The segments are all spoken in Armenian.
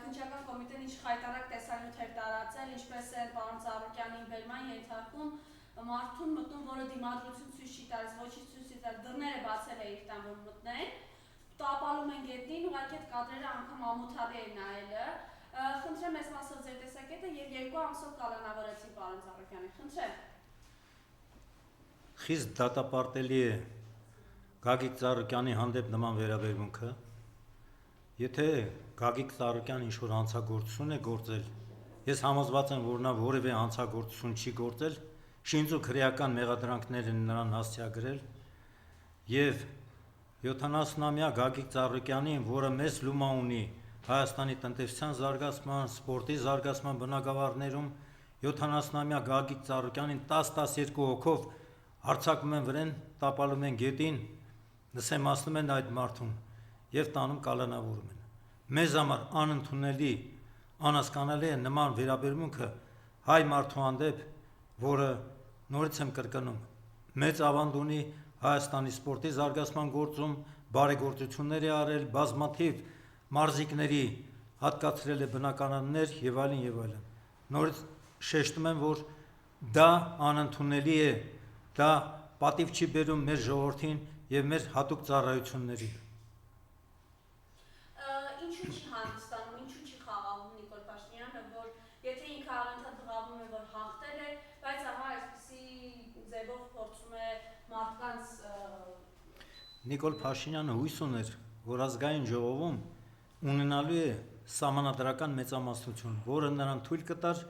քննչական կոմիտեն ինչ խայտարակ տեսանյութ էր տարածել, ինչպես է պարոն Ծառուկյանին բերման ենթարկում մարդուն մտնում, որը դիմադրություն ցույց չի տալիս, ոչինչ ցույց չի տալիս, դռները բացել է իր տան, որ մտնեն, տապալում են գետնին, ուղղակի այդ կադրերը անգամ ամոթալի է նայելը։ Խնդրեմ այս մասով ձեր տեսակետը եւ 2 ամսով կալանավորեցին պարոն Ծառուկյանին։ Խնդրեմ։ Խիստ դատապարտելի է Գագիկ Ծառուկյանի հանդեպ նման վերաբերմունքը։ Եթե Գագիկ Ծառուկյանը ինչ-որ հանցագործություն է գործել, ես համոզված եմ, որ նա որևէ հանցագործություն չի գործել, շինծու քրեական մեղադրանքներ են նրան հասցեագրել, եւ 70-ամյա Գագիկ Ծառուկյանին, որը մեծ լումա ունի Հայաստանի տնտեսության զարգացման, սպորտի զարգացման բնագավառներում, 70-ամյա Գագիկ Ծառուկյանին 10-12 հոգով արձակում են վրեն, տապալում են գետին, նսեմացնում են այդ մարդուն եւ տանում կալանավորում են։ Մեզ համար անընդունելի, անհասկանալի է նման վերաբերմունքը հայ մարդու հանդեպ, որը նորից եմ կրկնում, մեծ ավանդ ունի Հայաստանի սպորտի զարգացման գործում, բարեգործություններ է արել, բազմաթիվ մարզիկների հատկացրել է բնականաններ եւ այլն եւ այլն։ Նորից շեշտում եմ, որ դա անընդունելի է, դա պատիվ չի բերում մեր ժողովրդին եւ մեր հատուկ ծառայություններին։ Ինչու չի հանդիսանում, ինչու չի խաղաղում Նիկոլ Փաշինյանը, որ եթե ինքը առանց բղավում է, որ հաղթել է, բայց ահա այսպիսի ձևով փորձում է մարդկանց Նիկոլ Փաշինյանը հույս ուներ, որ ազգային ժողովում ունենալու է սահմանադրական մեծամասնություն, որը նրան թույլ կտար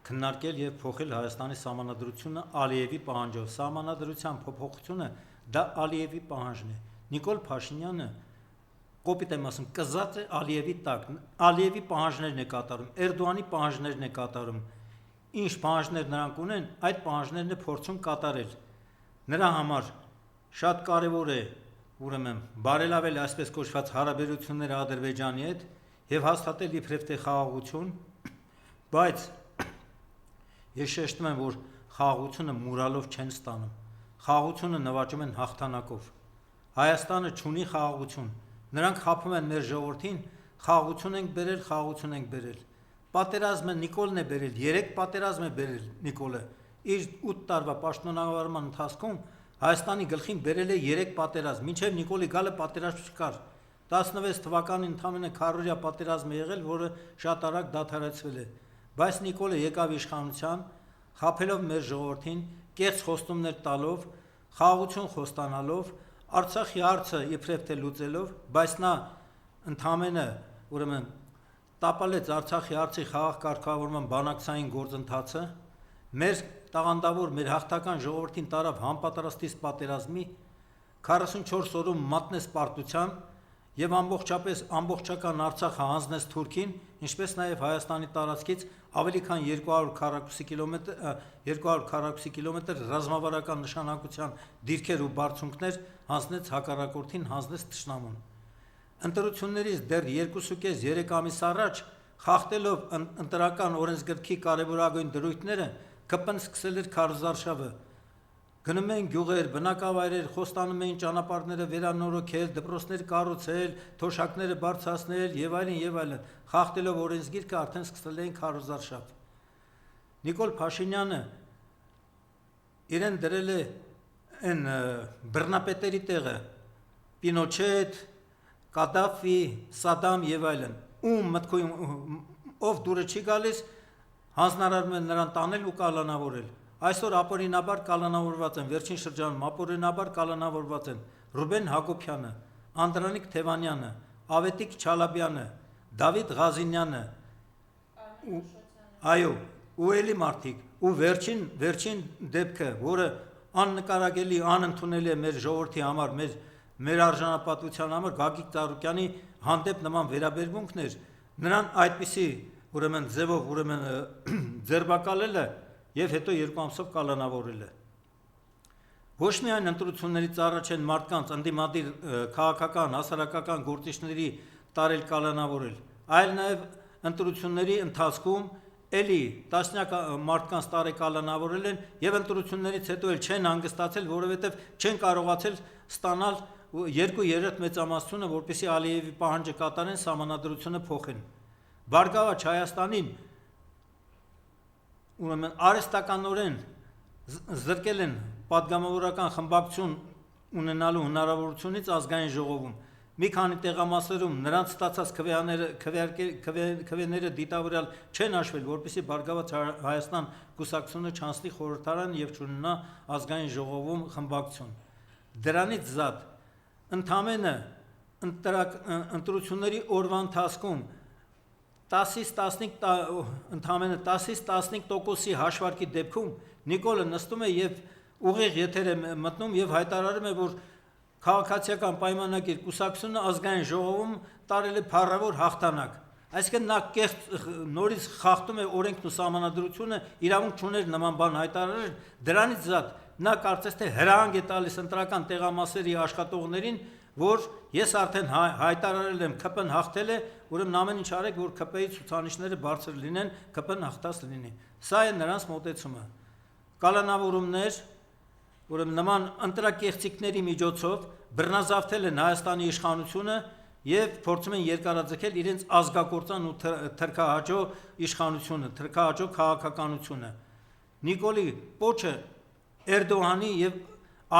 քննարկել եւ փոխել Հայաստանի սահմանադրությունը Ալիևի պահանջով։ Սահմանադրության փոփոխությունը դա Ալիևի պահանջն է։ Նիկոլ Փաշինյանը կոպիտ եմ ասում, կզած է Ալիևի տակ, Ալիևի պահանջներն է կատարում, Էրդողանի պահանջներն է կատարում։ Ինչ պահանջներ նրանք ունեն, այդ պահանջներն է փորձում կատարել։ Նրա համար շատ կարևոր է ուրեմն բարելավել այսպես կոչված հարաբերությունները Ադրբեջանի հետ եւ հաստատել իբրև թե խաղաղություն, բայց ես շեշտում եմ, որ խաղաղությունը մուրալով չեն ստանում։ Խաղաղությունը նվաճում են հաղթանակով։ Հայաստանը չունի խաղաղություն։ Նրանք խափում են մեր ժողովրդին, խաղաղություն ենք բերել, խաղաղություն ենք բերել։ Պատերազմը Նիկոլն է բերել, 3 պատերազմ է բերել Նիկոլը։ Իր 8 տարվա պաշտոնավարման ընթացքում Հայաստանի գլխին բերել է 3 պատերազմ, մինչև Նիկոլի գալը պատերազմ չկար։ 16 թվականին ընդամենը քառորյա պատերազմ է եղել, որը շատ արագ դադարեցվել է։ Բայց Նիկոլը եկավ իշխանության, խափելով մեր ժողովրդին, կեղծ խոստումներ տալով, խաղաղություն խոստանալով, Արցախի հարցը իբրև թե լուծելով, բայց նա ընդամենը ուրեմն տապալեց Արցախի հարցի խաղաղ կարգավորման բանակցային գործընթացը, մեր տաղանդավոր, մեր հաղթական ժողովրդին տարավ համապատրաստից պատերազմի, 44 օրում մատնեց պարտության եւ ամբողջական Արցախը հանձնեց Թուրքին, ինչպես նաեւ Հայաստանի տարածքից ավելի քան 200 քառակուսի կիլոմետր ռազմավարական նշանակության դիրքեր ու բարձունքներ հանձնեց հակառակորդին, հանձնեց թշնամուն։ Ընտրություններից դեռ 2.5-3 ամիս առաջ խախտելով ընտրական օրենսգրքի կարևորագույն դրույթները, ԿՊ-ն սկսել էր քարոզարշավը։ Գնում էին գյուղեր, բնակավայրեր, խոստանում էին ճանապարհները վերանորոգել, դպրոցներ կառուցել, թոշակները բարձրացնել եւ այլն, խախտելով օրենսգիրքը արդեն սկսել էին քարոզարշավ։ Նիկոլ Փաշինյանը իրեն դրել է այն բռնապետերի տեղը՝ Պինոչետ, Կադաֆի, Սադամ եւ այլն։ Ում մտքում ով դուրը չի գալիս, հանձնարարում են նրան տանել ու կալանավորել։ Այսօր ապօրինաբար կալանավորված են, վերջին շրջանում ապօրինաբար կալանավորված են Ռուբեն Հակոբյանը, Անդրանիկ Թևանյանը, Ավետիք Չալաբյանը, Դավիթ Ղազինյանը, այո, ու էլի մարդիկ, ու վերջին դեպքը, որը աննկարագելի, անընդունելի է մեր ժողովրդի համար, մեր արժանապատվության համար, Գագիկ Ծառուկյանի հանդեպ նման վերաբերմունքներ, նրան այդպիսի ուրեմն ձևով ձերբակալելը եւ հետո 2 ամսով կալանավորելը։ Ոչ միայն ընտրություններից առաջ են մարդկանց ընդդիմադիր քաղաքական, հասարակական գործիչների տարել կալանավորել, այլ նաեւ ընտրությունների ընթացքում էլի տասնյակ մարդկանց տարել կալանավորել են եւ ընտրություններից հետո էլ չեն հանգստացել, որովհետեւ չեն կարողացել ստանալ 2/3 մեծամասնությունը, որպեսզի Ալիևի պահանջը կատարեն, սահմանադրությունը փոխեն։ Բարգավաճ Հայաստանին ուրեմն արհեստականորեն զրկել են պատգամավորական խմբակցություն ունենալու հնարավորությունից ազգային ժողովում։ Մի քանի տեղամասերում նրանց ստացած քվեները դիտավորյալ չեն հաշվել, որպեսզի Բարգավաճ Հայաստան կուսակցությունը չանցնի խորհրդարան եւ չունենա ազգային ժողովում խմբակցություն։ Դրանից զատ ընդամենը ընտրությունների օրվա ընթացքում 10-ից 15% հաշվարկի դեպքում Նիկոլը նստում է եւ ուղիղ եթեր է մտնում եւ հայտարարում է, որ քաղաքացիական պայմանագիր կուսակցությունը ազգային ժողովում տարել է փառավոր հաղթանակ։ Այսինքն նա նորից խախտում է օրենքն ու սահմանադրությունը, իրավունք չուներ նման բան հայտարարել, դրանից զատ նա կարծես թե հրահանգ է տալիս ընտրական տեղամասերի աշխատողներին, որ ես արդեն հայտարարել եմ ԿՊ-ն հաղթել է, ուրեմն ամեն ինչ արեք, որ ԿՊ-ի ցուցանիշները բարձր լինեն, ԿՊ-ն հաղթած լինի։ Սա է նրանց մոտեցումը։ Կալանավորումներ, ուրեմն նման ընտրակեղծիքների միջոցով բռնազավթել են Հայաստանի իշխանությունը եւ փորձում են երկարաձգել իրենց ազգակործան ու թրքահաճո իշխանությունը, թրքահաճո քաղաքականությունը։ Նիկոլի պոչը Էրդողանի եւ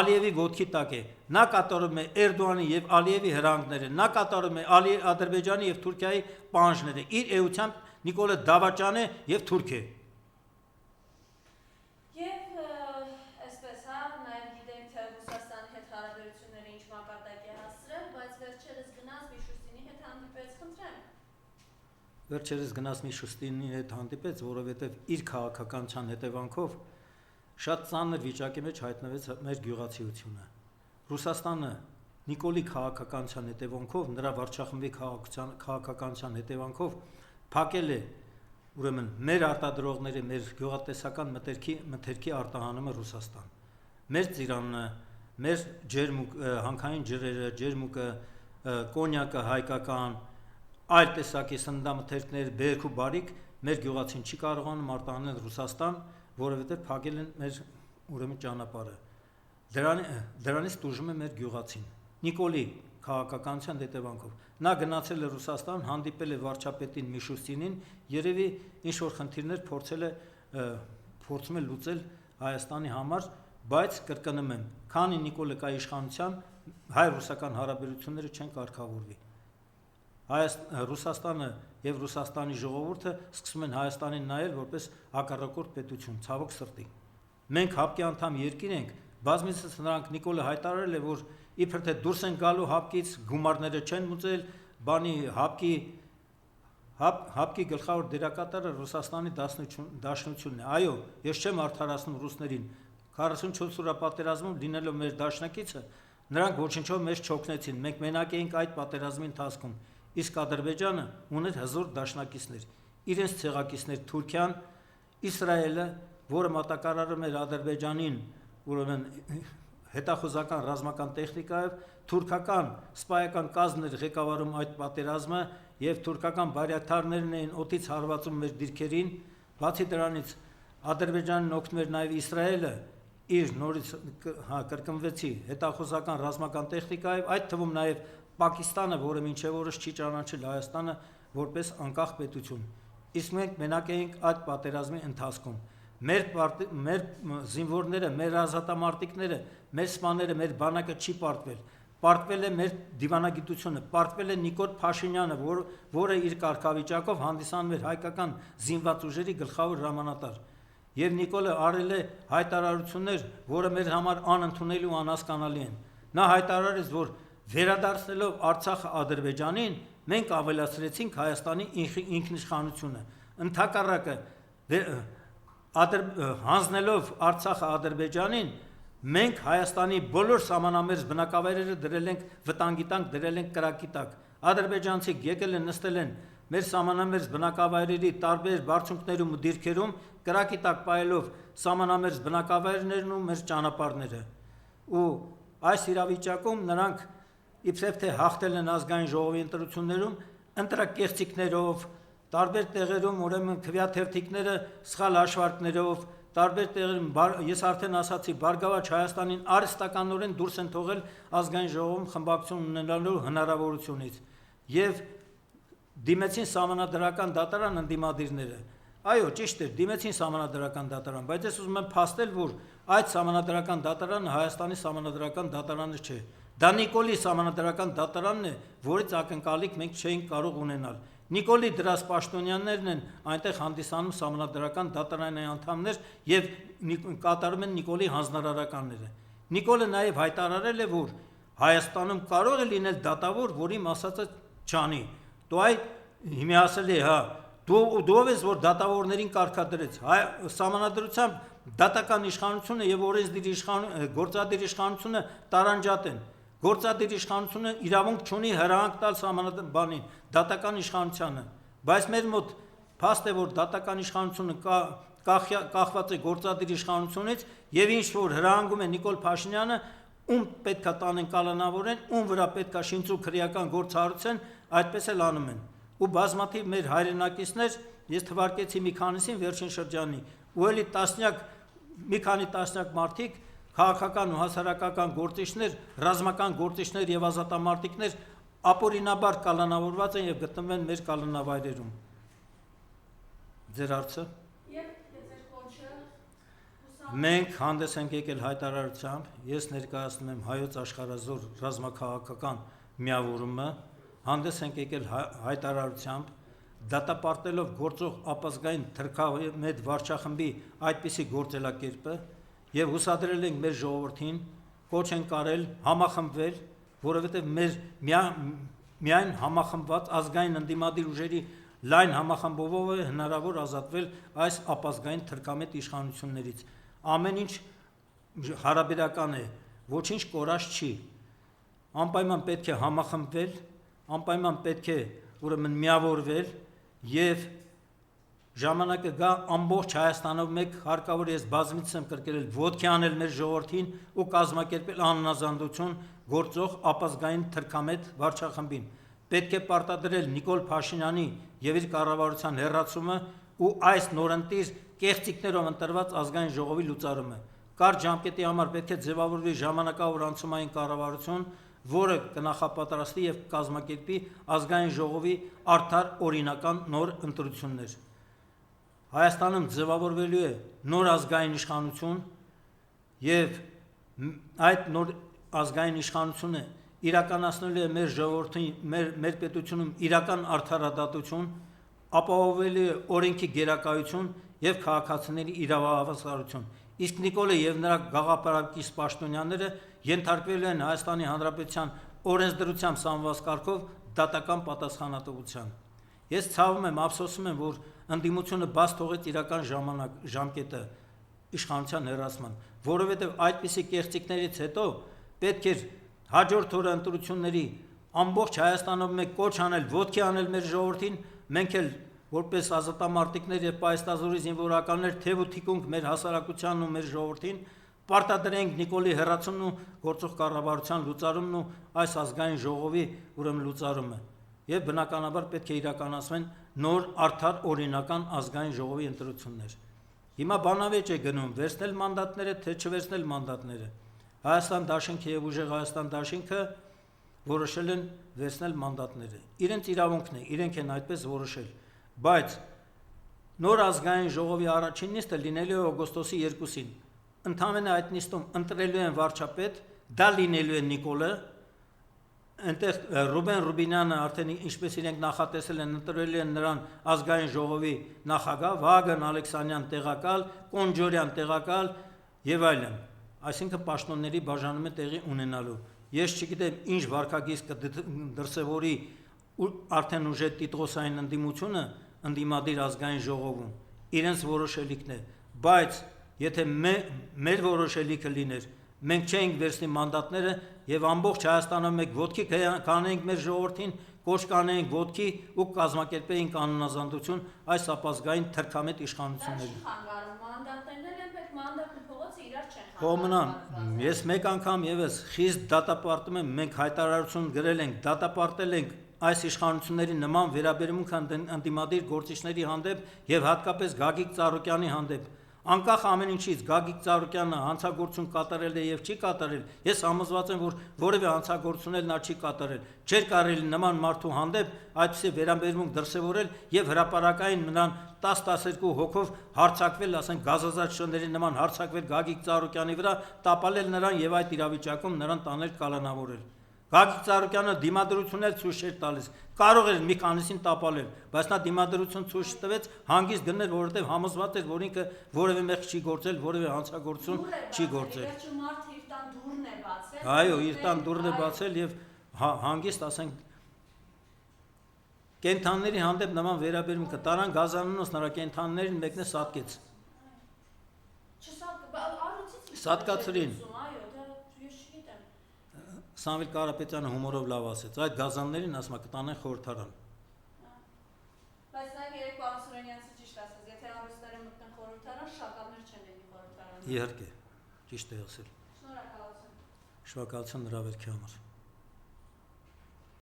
Ալիևի ոտքի տակ է։ Նա կատարում է Էրդողանի եւ Ալիևի հրահանգները, նա կատարում է Ադրբեջանի եւ Թուրքիայի պահանջները։ Իր էությամբ Նիկոլը դավաճան է եւ թուրք է։ Եվ այսպես նաև գիտենք, թե Ռուսաստանի հետ հարաբերությունները ինչ մակարդակ է հասցրել, բայց վերջերս գնաց Միշուստինի հետ հանդիպեց, խնդրեմ։ Վերջերս գնաց Միշուստինի հետ հանդիպեց, որովհետեւ իր քաղաքականության հետևանքով շատ ծանր վիճակի մեջ հայտնվեց մեր գյուղացիությունը։ Ռուսաստանը Նիկոլի քաղաքականության հետևանքով, նրա վարչախմբի քաղաքականության հետևանքով փակել է ուրեմն մեր արտադրողների, մեր գյուղատնտեսական մթերքի արտահանումը Ռուսաստան։ Մեր ծիրանը, մեր հանքային ջրերը, ջերմուկը, կոնյակը հայկական, այլ տեսակի սննդամթերքներ, բերք ու բարիք մեր գյուղացին չի կարողանում արտահանել Ռուսաստան, որովհետև փակել են մեր ուրեմն ճանապարհը։ Դրանից տուժում է մեր գյուղացին։ Նիկոլի քաղաքականության հետևանքով նա գնացել է Ռուսաստան, հանդիպել է վարչապետին Միշուստինին, երևի ինչ որ խնդիրներ փորձում է լուծել Հայաստանի համար, բայց կրկնում եմ, քանի Նիկոլը կա իշխանության, հայ-ռուսական հարաբերությունները չեն կարգավորվի։ Ռուսաստանը եւ Ռուսաստանի ժողովուրդը սկսում են Հայաստանին նայել որպես հակառակորդ պետություն, ցավոք սրտի։ Մենք հապկի անդամ երկիր ենք, բազմիցս նրանք Նիկոլը հայտարարել է, որ իբր թե դուրս են գալու հապկից, գումարները չեն մուծել, բանի հապկի գլխավոր դերակատարը Ռուսաստանի դաշնությունն է։ Այո, ես չեմ արդարացնում ռուսներին։ 44 օրյա պատերազմում լինելով մեր դաշնակիցը, նրանք ոչնչով մեզ չօգնեցին։ Մենք մենակ էինք այդ պատերազմի ընթացքում։ Իսկ Ադրբեջանը ուներ հզոր դաշնակիցներ, իրենց ցեղակիցներ Թուրքիան, Իսրայելը, որը մատակարարում էր Ադրբեջանին, ուրեմն հետախուզական ռազմական տեխնիկայով, թուրքական սպայական կազմներ ղեկավարում այդ պատերազմը եւ թուրքական բարյաթարներն էին օդից հարվածում մեր դիրքերին, բացի դրանից Ադրբեջանն օգնում էր նաեւ Իսրայելը իր նորից կրկնվեցի հետախուզական ռազմական տեխնիկայով, այդ թվում նաեւ Պակիստանը, որը մինչև օրս չի ճանաչել Հայաստանը որպես անկախ պետություն։ Իսկ մենք մենակ էինք այդ պատերազմի ընթացքում։ Մեր զինվորները, մեր ազատամարտիկները, մեր սպաները, մեր բանակը չի պարտվել։ Պարտվել է մեր դիվանագիտությունը, պարտվել է Նիկոլ Փաշինյանը, որը իր կարգավիճակով հանդիսանում էր հայկական զինված ուժերի գլխավոր հրամանատար։ Եվ Նիկոլը արել է հայտարարություններ, որը մեր համար անընդունելի ու անհասկանալի են։ Նա հայտարարեց, որ վերադարձնելով Արցախը Ադրբեջանին, մենք ավելացրեցինք Հայաստանի ինքնիշխանությունը։ Ընդհակառակը հանձնելով Արցախը Ադրբեջանին, մենք Հայաստանի բոլոր սահմանամերձ բնակավայրերը դրել ենք վտանգի տակ, դրել ենք կրակի տակ։ Ադրբեջանցիք եկել են նստել են մեր սահմանամերձ բնակավայրերի տարբեր բարձունքներում ու դիրքերում, կրակի տակ պահելով սահմանամերձ բնակավայրներն ու մեր ճանապարհները։ Ու այս իրավիճակում նրանք իբրև թե հաղթել են ազգային ժողովի ընտրություններում, ընտրակեղծիքներով, տարբեր տեղերում ուրեմն քվեաթերթիկները սխալ հաշվարկներով, տարբեր տեղերում ես արդեն ասացի, Բարգավաճ Հայաստանին արհեստականորեն դուրս են թողել ազգային ժողովում խմբակցություն ունենալու հնարավորությունից։ Եվ դիմեցին սահմանադրական դատարան ընդդիմադիրները։ Այո, ճիշտ է, դիմեցին սահմանադրական դատարան, բայց ես ուզում եմ փաստել, որ այդ սահմանադրական դատարանը Հայաստանի սահմանադրական դատարանը չէ։ Դա Նիկոլի սահմանադրական դատարանն է, որից ակնկալիք մենք չէինք կարող ունենալ։ Նիկոլի դրած պաշտոնյաներն են այնտեղ հանդիսանում սահմանադրական դատարանի անդամներ եւ կատարում են Նիկոլի հանձնարարականները։ Նիկոլը նաեւ հայտարարել է, որ Հայաստանում կարող է լինել դատավոր, որի ասածը չանի։ Դու այդ հիմա ասել է, հա, դու ով ես, որ դատավորներին կարգադրեց։ Սահմանադրությամբ դատական իշխանությունը եւ օրենսդիր գործադիր իշխանությունը տարանջատ են։ Գործադիր իշխանությունը իրավունք չունի հրահանգ տալ սահմանադրականին, դատական իշխանությանը, բայց մեր մոտ փաստ է, որ դատական իշխանությունը կախված է գործադիր իշխանությունից եւ ինչ որ հրահանգում է Նիկոլ Փաշինյանը, ում պետքա տանեն կալանավորեն, ում վրա պետքա շինծու քրեական գործ հարուցեն, այդպես էլ անում են։ Ու բազմաթիվ մեր հայրենակիցներ, ես թվարկեցի մի քանիսին վերջին շրջանի, ու էլի մի քանի տասնյակ մարդիկ, քաղաքական ու հասարակական գործիչներ, ռազմական գործիչներ եւ ազատամարտիկներ ապօրինաբար կալանավորված են եւ գտնվում են մեր կալանավայրերում։ Ձեր հարցը։ Մենք հանդես ենք եկել հայտարարությամբ, ես ներկայացնում եմ Հայոց աշխարհազոր ռազմաքաղաքական միավորումը, հանդես ենք եկել հայտարարությամբ, դատապարտելով գործող ապազգային թրքամետ վարչախմբի այդպիսի գործելակերպը եւ հուսադրել ենք մեր ժողովրդին, կոչ ենք արել համախմբվել, որովհետեւ մեր միայն համախմբված ազգային ընդդիմադիր ուժերի լայն համախմբովով է հնարավոր ազատվել այս ապազգային թրքամետ իշխանություններից։ Ամեն ինչ հարաբերական է, ոչինչ կորած չի։ Անպայման պետք է համախմբվել, անպայման պետք է ուրեմն միավորվել եւ ժամանակը գա ամբողջ Հայաստանով մեկ հարկավոր ես բազմիցս եմ կրկնել ոտքի անել մեր ժողովրդին ու կազմակերպել անհնազանդություն գործող ապազգային թրքամետ վարչախմբին։ Պետք է պարտադրել Նիկոլ Փաշինյանի եւ իր կառավարության հերացումը ու այս նորընտիր կեղծիքներով ընտրված ազգային ժողովի լուծարումը։ Կարճ ժամկետի համար պետք է ձևավորվի ժամանակավոր անցումային կառավարություն, որը կնախապատրաստի եւ կազմակերպի ազգային ժողովի արդար օրինական նոր ընտրություններ։ Հայաստանում ձևավորվելու է նոր ազգային իշխանություն եւ այդ նոր ազգային իշխանությունը իրականացնելու է մեր ժողովրդի մեր պետությունում իրական արդարադատություն, ապահովելու է օրենքի գերակայություն եւ քաղաքացիների իրավահավասարություն։ Իսկ Նիկոլը եւ նրա գաղափարակից պաշտոնյաները ենթարկվելու են Հայաստանի Հանրապետության օրենսդրությամբ սահմանված կարգով դատական պատասխանատվության։ Ես ցավում եմ, ափսոսում եմ, որ ընդդիմությունը բաց թողեց իրական ժամկետը իշխանության հերացման, որովհետեւ այդպիսի կեղծիքներից հետո պետք էր հաջորդ օրը ընտրությունների ամբողջ Հայաստանով մեկ կոչ անել, ոտքի անել մեր ժողովրդին, մենք էլ որպես ազատամարտիկներ եւ պայստազորի զինվորականներ թեւ ու թիկունք մեր հասարակությանն ու մեր ժողովրդին պարտադրենք Նիկոլի հերացումն ու գործող կառավարության լուծարումն ու այս ազգային ժողովի ուրեմն լուծարումը եւ բնականաբար պետք է իրականացվեն նոր արդար օրինական ազգային ժողովի ընտրություններ։ Հիմա բանավեճ է գնում վերցնել մանդատները, թե չվերցնել մանդատները։ Հայաստան Դաշինքը եւ Ուժեղ Հայաստան Դաշինքը որոշել են վերցնել մանդատները։ Իրենց իրավունքն է, իրենք են այդպես որոշել, բայց նոր ազգային ժողովի առաջին նիստը լինելու է օգոստոսի 2-ին։ Ընդհանրապես այդ նիստում ընտրելու են վարչապետ, դա լինելու է Նիկոլը, այնտեղ Ռուբեն Ռուբինյանը արդեն ինչպես իրենք նախատեսել են ընտրելու են նրան ազգային ժողովի նախագահ, Վահագն Ալեքսանյան տեղակալ, Կոնջորյան տեղակալ եւ այլն։ Այսինքն պաշտոնների բաժանում է տեղի ունենալու։ Ես չգիտեմ ինչ վարկագիծ կդրսևորի արդեն ուժե տիտղոսային ընդդիմությունը ընդդիմադիր ազգային ժողովում։ Իրենց որոշելիքն է, բայց եթե մեր որոշելիքը լիներ, մենք չէինք վերցնի մանդատները եւ ամբողջ Հայաստանում մեկ ոտքի կանեինք մեր ժողովրդին, կոչ կանեինք ոտքի ու կազմակերպեինք անհնազանդություն այս ապազգային թրքամետ իշխանություններին։ Հոմնան, ես մեկ անգամ եւս խիստ դատապարտում եմ, մենք հայտարարություն գրել ենք, դատապարտել ենք այս իշխանությունների նման վերաբերմունք ընդդիմադիր գործիչների հանդեպ եւ հատկապես Գագիկ Ծառուկյանի հանդեպ։ Անկախ ամեն ինչից Գագիկ Ծառուկյանը հանցագործություն կատարել է եւ չի կատարել, ես համոզված եմ, որ որևէ հանցագործություն էլ նա չի կատարել։ Չէր կարելի նման մարդու հանդեպ այդպիսի վերաբերմունք դրսևորել եւ հրապարակային նրան 10-12 հոգով հարցակվել, ասենք գազազատ շների նման հարցակվել Գագիկ Ծառուկյանի վրա, տապալել նրան եւ այդ իրավիճակում նրան տանել կալանավորել։ Գագիկ Ծառուկյանը դիմադրություն էլ ցույց չէր տալիս, կարող էր մի քանիսին տապալել, բայց նա դիմադրություն ցույց տվեց, հանգիստ գնել, որովհետև համոզված էր, որ ինքը որևէ մեղք չի գործել, որևէ հանցագործություն չի գործել։ Վերջը մարդը իր տան դուռն է բացել։ Այո, իր տան դուռն է բացել եւ հանգիստ, ասենք, կենթանիների հանդեպ նման վերաբերմունքը տարան գազանանոց նրա կենթանիներին մեկն է սատկեց։ Սատկացրին։ Սամվել Կարապետյանը հումորով լավ ասեց, այդ գազաններին ասում է կտանեն խորհրդարան։ Բայց նաև երեք պարոն Սուրենյանցը ճիշտ ասաց, եթե արվեստները մտնեն խորհրդարան, շակալներ չեն լինի խորհրդարանում։ Իհարկե, ճիշտ է ասել։ Շնորհակալություն։ Շնորհակալություն նրա վերքի համար։